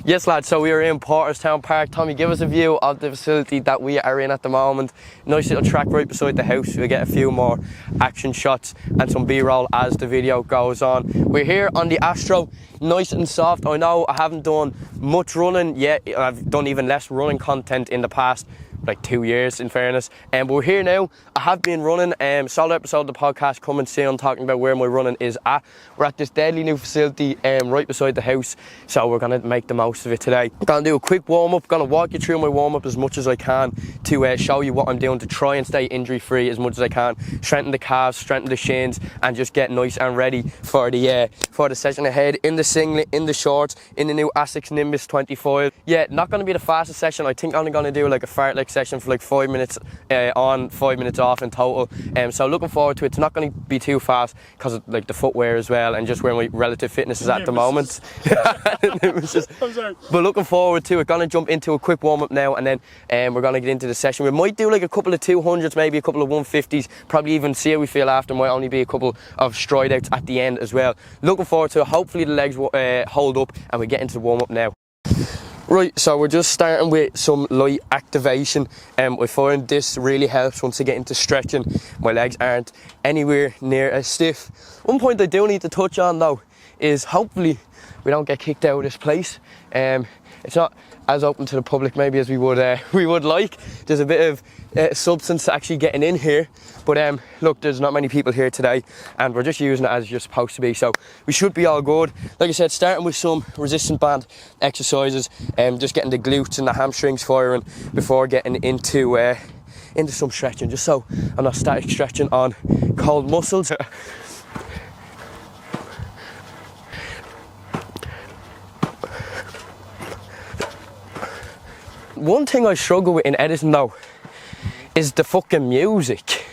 Yes lads, so we are in Porterstown Park. Tommy, give us a view of the facility that we are in at the moment. Nice little track right beside the house. We'll get a few more action shots and some B-roll as the video goes on. We're here on the Astro, nice and soft. I know I haven't done much running yet. I've done even less running content in the past like 2 years in fairness, but we're here now. I have been running, solid episode of the podcast coming soon talking about where my running is at. We're at this deadly new facility right beside the house, so we're going to make the most of it today. I'm going to do a quick warm-up, going to walk you through my warm-up as much as I can to show you what I'm doing to try and stay injury free as much as I can, strengthen the calves, strengthen the shins, and just get nice and ready for the session ahead in the singlet, in the shorts, in the new Asics Nimbus 25. Yeah, not going to be the fastest session. I think I'm only going to do like a fartlek session for like 5 minutes on, 5 minutes off in total. So looking forward to it. It's not going to be too fast because of like the footwear as well and just where my relative fitness is at the moment. But looking forward to it. Going to jump into a quick warm up now, and then we're going to get into the session. We might do like a couple of 200s, maybe a couple of 150s, probably even see how we feel after. Might only be a couple of stride outs at the end as well. Looking forward to it. Hopefully the legs hold up and we get into the warm up now. Right, so we're just starting with some light activation. I find this really helps once I get into stretching. My legs aren't anywhere near as stiff. One point I do need to touch on though is hopefully we don't get kicked out of this place. It's not as open to the public maybe as we would like. There's a bit of substance actually getting in here, but look, there's not many people here today and we're just using it as you're supposed to be, so we should be all good. Like I said, starting with some resistance band exercises, just getting the glutes and the hamstrings firing before getting into some stretching, just so I'm not static stretching on cold muscles. One thing I struggle with in editing though is the fucking music.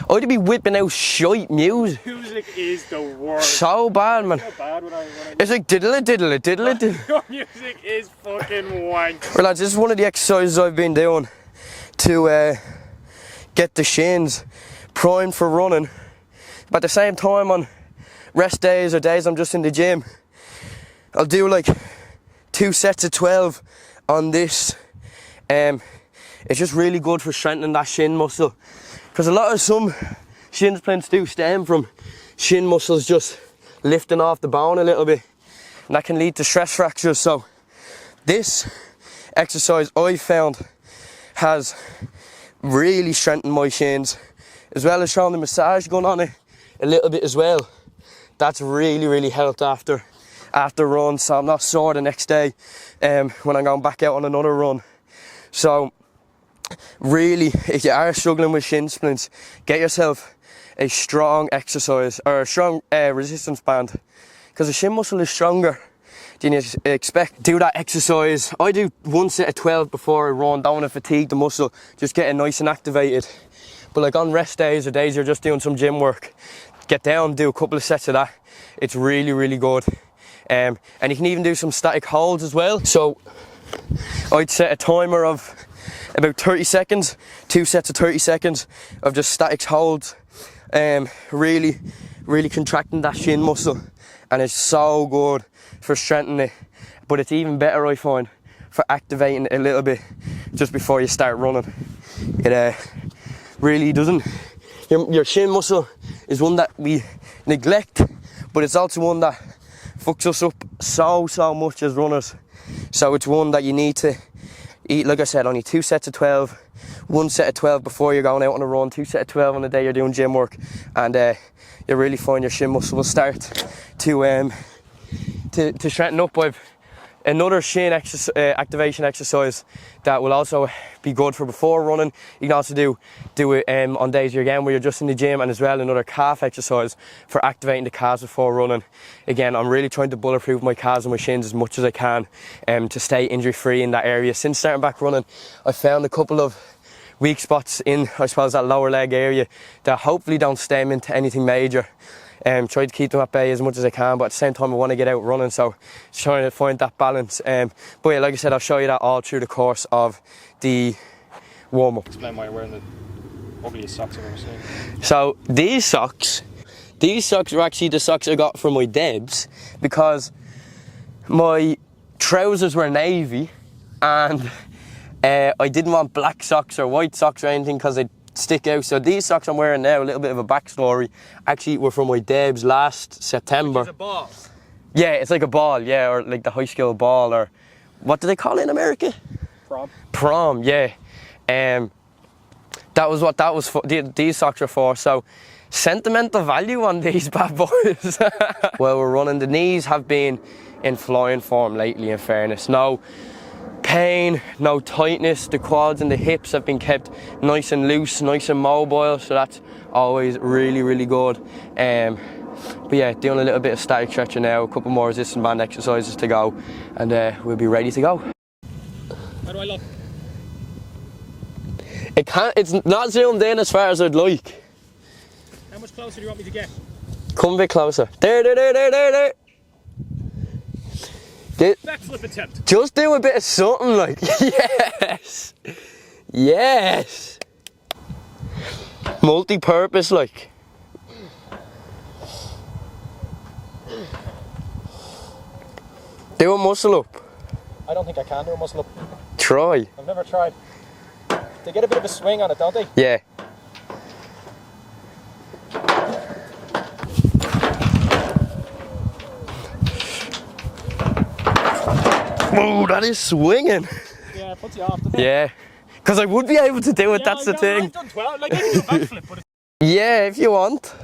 I'd be whipping out shite music. Music is the worst. So bad, man. So bad when I it's like diddle diddle. Your music is fucking wank. Well lads, this is one of the exercises I've been doing to get the shins primed for running. But at the same time, on rest days or days I'm just in the gym, I'll do like 2 sets of 12 on this. It's just really good for strengthening that shin muscle, because a lot of some shin splints do stem from shin muscles just lifting off the bone a little bit, and that can lead to stress fractures. So this exercise I found has really strengthened my shins, as well as showing the massage gun on it a little bit as well. That's really helped after runs, so I'm not sore the next day when I'm going back out on another run. So really, if you are struggling with shin splints, get yourself a strong exercise or a strong resistance band, because the shin muscle is stronger than you expect. Do that exercise. I do 1 set of 12 before I run. Don't want to fatigue the muscle, just get it nice and activated. But like on rest days or days you're just doing some gym work, get down, do a couple of sets of that. It's really good. And you can even do some static holds as well. So I'd set a timer of about 30 seconds, 2 sets of 30 seconds of just static holds, really contracting that shin muscle, and it's so good for strengthening it. But it's even better, I find, for activating it a little bit just before you start running. It really doesn't. Your shin muscle is one that we neglect, but it's also one that fucks us up so much as runners. So it's one that you need to eat, like I said, only 2 sets of 12, 1 set of 12 before you're going out on a run, 2 sets of 12 on the day you're doing gym work, and you really find your shin muscle will start to strengthen up. I've another shin activation exercise that will also be good for before running. You can also do it on days where you're just in the gym, and as well another calf exercise for activating the calves before running. Again, I'm really trying to bulletproof my calves and my shins as much as I can to stay injury free in that area. Since starting back running, I found a couple of weak spots in, I suppose, that lower leg area that hopefully don't stem into anything major. Try to keep them at bay as much as I can, but at the same time I want to get out running, so just trying to find that balance. But yeah, like I said, I'll show you that all through the course of the warm-up. Explain why you're wearing the ugliest socks I've ever seen. So these socks are actually the socks I got from my Debs, because my trousers were navy, and I didn't want black socks or white socks or anything because they'd stick out. So these socks I'm wearing now, a little bit of a backstory, actually were from my debs last September. Which is a ball. Yeah, it's like a ball, yeah, or like the high school ball, or what do they call it in America? Prom. Prom, yeah. That was what that was for. These socks are for. So sentimental value on these bad boys. Well, we're running. The knees have been in flying form lately, in fairness. No pain, no tightness. The quads and the hips have been kept nice and loose, nice and mobile. So that's always really, really good. But yeah, doing a little bit of static stretching now, a couple more resistance band exercises to go, and we'll be ready to go. How do I look? It's not zoomed in as far as I'd like. How much closer do you want me to get? Come a bit closer. There. Backflip attempt. Just do a bit of something like, yes. Yes. Multi-purpose like. Do a muscle up. I don't think I can do a muscle up. Try. I've never tried. They get a bit of a swing on it, don't they? Yeah. Whoa, that is swinging. Yeah, it puts you off, doesn't it? Yeah. Because I would be able to do it, Yeah, that's the thing. I've done 12. Like, I can do a backflip, but it's... Yeah, if you want.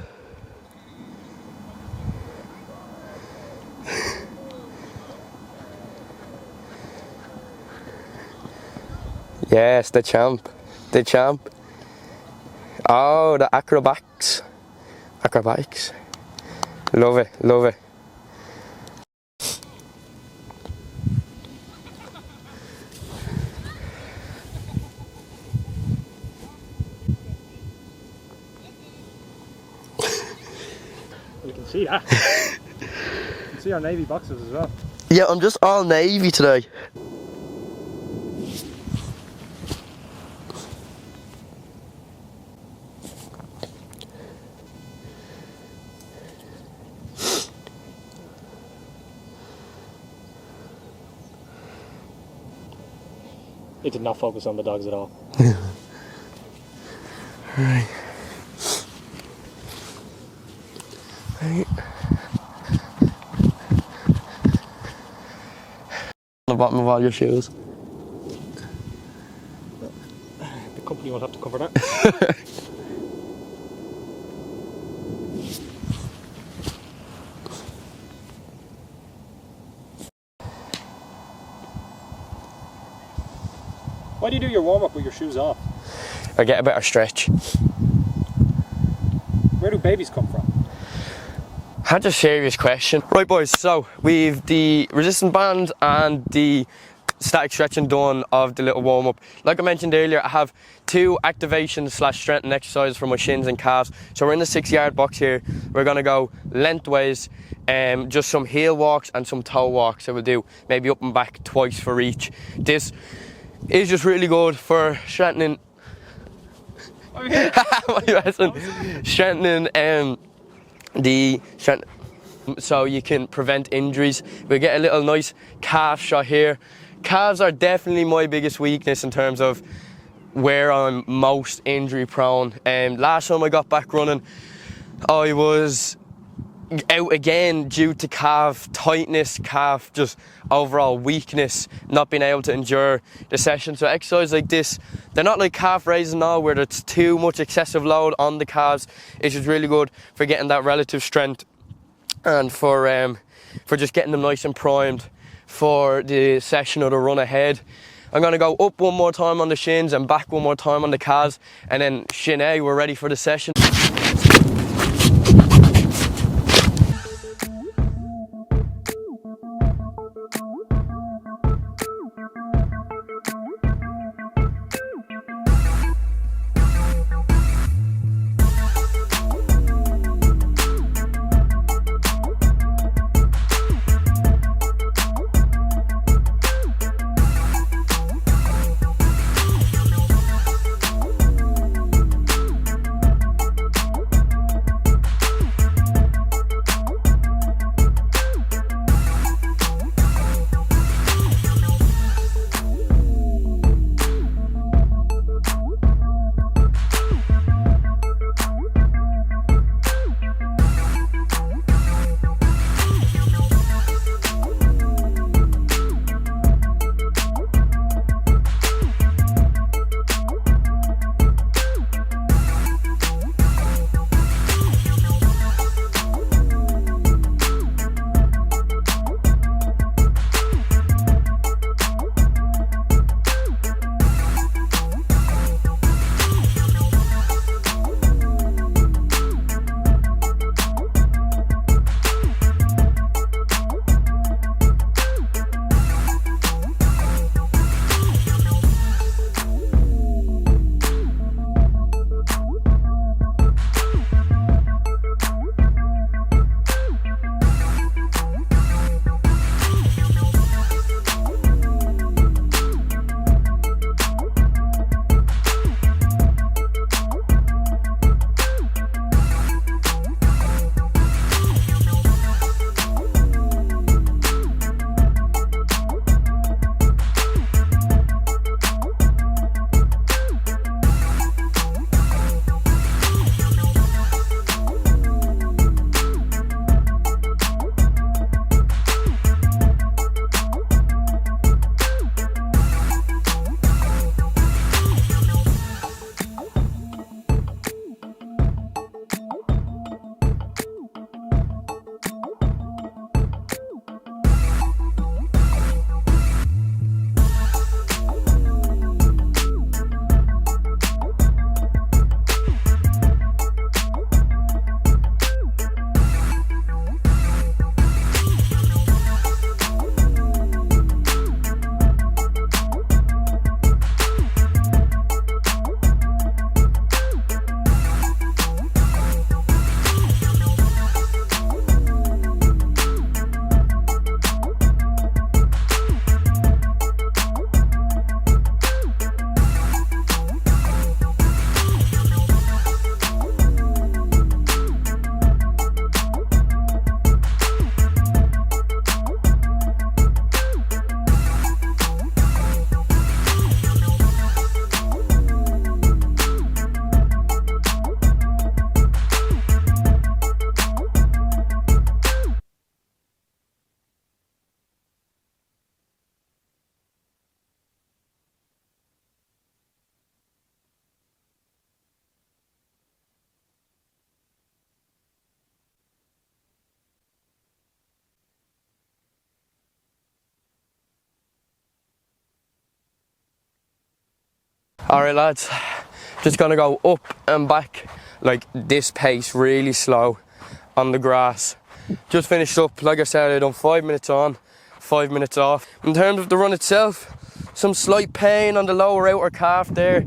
Yes, the champ. The champ. Oh, the acrobatics. Acrobatics. Love it, love it. You can see that. You can see our navy boxes as well. Yeah, I'm just all navy today. It did not focus on the dogs at all. Right. Right. On the bottom of all your shoes. The company will have to cover that. Why do you do your warm-up with your shoes off? I get a better stretch. Where do babies come from? That's a serious question. Right boys, so we've the resistance band and the static stretching done of the little warm-up. Like I mentioned earlier, I have 2 activation / strengthening exercises for my shins and calves. So we're in the 6-yard box here. We're gonna go lengthways, just some heel walks and some toe walks. So we'll do maybe up and back twice for each. This is just really good for strengthening strengthening the strength, so you can prevent injuries. We get a little nice calf shot here. Calves are definitely my biggest weakness in terms of where I'm most injury prone. Last time I got back running, I was out again due to calf tightness, calf just overall weakness, not being able to endure the session. So exercises like this, they're not like calf raises now where it's too much excessive load on the calves. It's just really good for getting that relative strength and for just getting them nice and primed for the session or the run ahead. I'm going to go up one more time on the shins and back one more time on the calves, and then shin A, we're ready for the session. Alright lads, just gonna go up and back like this pace, really slow on the grass. Just finished up, like I said, I done 5 minutes on, 5 minutes off. In terms of the run itself, some slight pain on the lower outer calf there.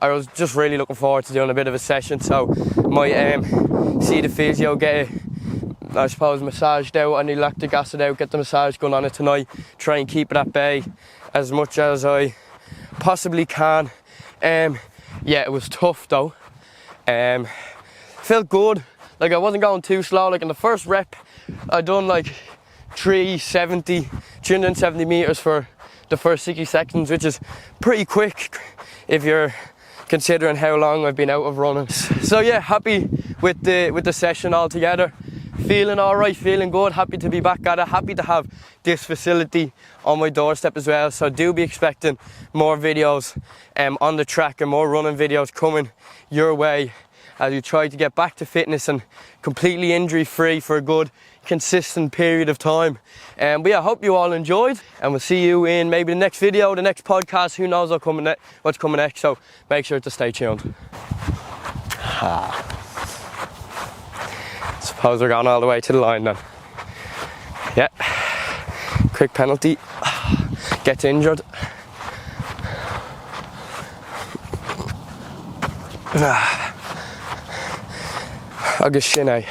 I was just really looking forward to doing a bit of a session, so might see the physio, get it, I suppose, massaged out. I need lactic acid out, get the massage gun on it tonight, try and keep it at bay as much as I possibly can. Yeah, it was tough though. Felt good, like I wasn't going too slow. Like in the first rep, I done like 370 meters for the first 60 seconds, which is pretty quick if you're considering how long I've been out of running. So yeah, happy with the session altogether. Feeling alright, feeling good, happy to be back at it, happy to have this facility on my doorstep as well. So do be expecting more videos on the track and more running videos coming your way as you try to get back to fitness and completely injury free for a good consistent period of time. But yeah, I hope you all enjoyed, and we'll see you in maybe the next video, the next podcast. Who knows what's coming next, so make sure to stay tuned. Suppose we're going all the way to the line then. Yeah, quick penalty, gets injured. Agus sinné.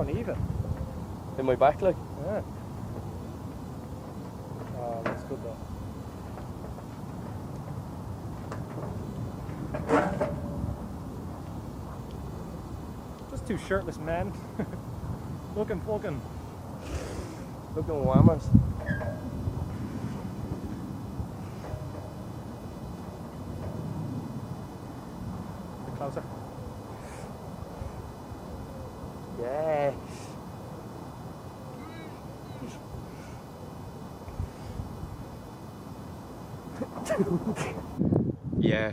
Uneven. In my back, like? Yeah. Oh, that's good though. Just two shirtless men. looking whammers. A bit closer. Yes. Yeah.